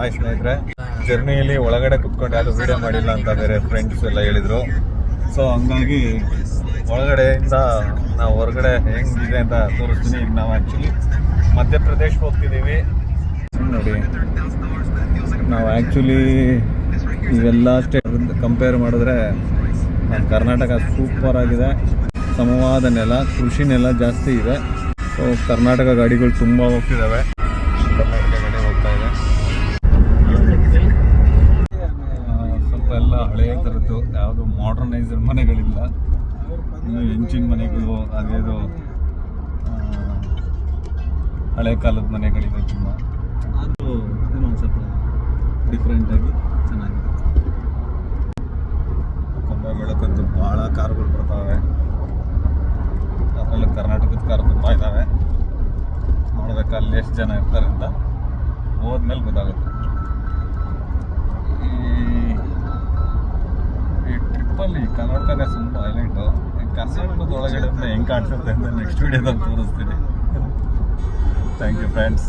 Hi ಸ್ನೇಹಿತರೆ, ಜರ್ನಿಯಲ್ಲಿ ಒಳಗಡೆ ಕುತ್ಕೊಂಡು ಯಾರು ವಿಡಿಯೋ ಮಾಡಿಲ್ಲ ಅಂತ ಬೇರೆ ಫ್ರೆಂಡ್ಸ್ ಎಲ್ಲ ಹೇಳಿದರು. ಸೊ ಹಂಗಾಗಿ ಒಳಗಡೆಯಿಂದ ನಾವು ಹೊರಗಡೆ ಹೆಂಗಿದೆ ಅಂತ ತೋರಿಸ್ತೀನಿ. ಈಗ ನಾವು ಆ್ಯಕ್ಚುಲಿ ಮಧ್ಯಪ್ರದೇಶಕ್ಕೆ ಹೋಗ್ತಿದ್ದೀವಿ. ನೋಡಿ, ನಾವು ಆ್ಯಕ್ಚುಲಿ ಇವೆಲ್ಲ ಸ್ಟೇಟ್ ಕಂಪೇರ್ ಮಾಡಿದ್ರೆ ನಮ್ಮ ಕರ್ನಾಟಕ ಸೂಪರ್ ಆಗಿದೆ. ಸಮವಾದ ನೆಲ, ಕೃಷಿ ನೆಲ ಜಾಸ್ತಿ ಇದೆ. ಸೊ ಕರ್ನಾಟಕ ಗಾಡಿಗಳು ತುಂಬ ಹೋಗ್ತಿದ್ದಾವೆ. ಕರ್ನಾಟಕ ಗಾಡಿ ಹೋಗ್ತಾ ಇದೆ. ಸ್ವಲ್ಪ ಎಲ್ಲ ಹಳೆಯ ಥರದ್ದು, ಯಾವುದು ಮಾಡರ್ನೈಸರ್ ಮನೆಗಳಿಲ್ಲ. ಇನ್ನು ಹೆಂಚಿನ ಮನೆಗಳು, ಅದೇದು ಹಳೆ ಕಾಲದ ಮನೆಗಳಿದೆ ತುಂಬ. ಅದು ಏನೋ ಒಂದು ಸ್ವಲ್ಪ ಡಿಫ್ರೆಂಟಾಗಿ ಚೆನ್ನಾಗಿದೆ. ಕೊಂಬೆ ಬೆಳಕಂತೂ ಭಾಳ ಕಾರುಗಳು ಬರ್ತಾವೆ. ಅದರಲ್ಲಿ ಕರ್ನಾಟಕದ ಕಾರು ತುಂಬ ಇದ್ದಾವೆ. ನೋಡ್ಬೇಕು ಅಲ್ಲಿ ಎಷ್ಟು ಜನ ಇರ್ತಾರೆ ಅಂತ ಹೋದ್ಮೇಲೆ ಗೊತ್ತಾಗುತ್ತೆ. ಈ ಟ್ರಿಪ್ಪಲ್ಲಿ ಕರ್ನಾಟಕನೇ ತುಂಬ ಹೈಲೈಟು. ಕರ್ನಾಟಕದ ಒಳಗಡೆ ಹೆಂಗೆ ಕಾಣಿಸುತ್ತೆ ಅಂತ ನೆಕ್ಸ್ಟ್ ವೀಡಿಯೋದಲ್ಲಿ ತೋರಿಸ್ತೀನಿ. Thank you friends.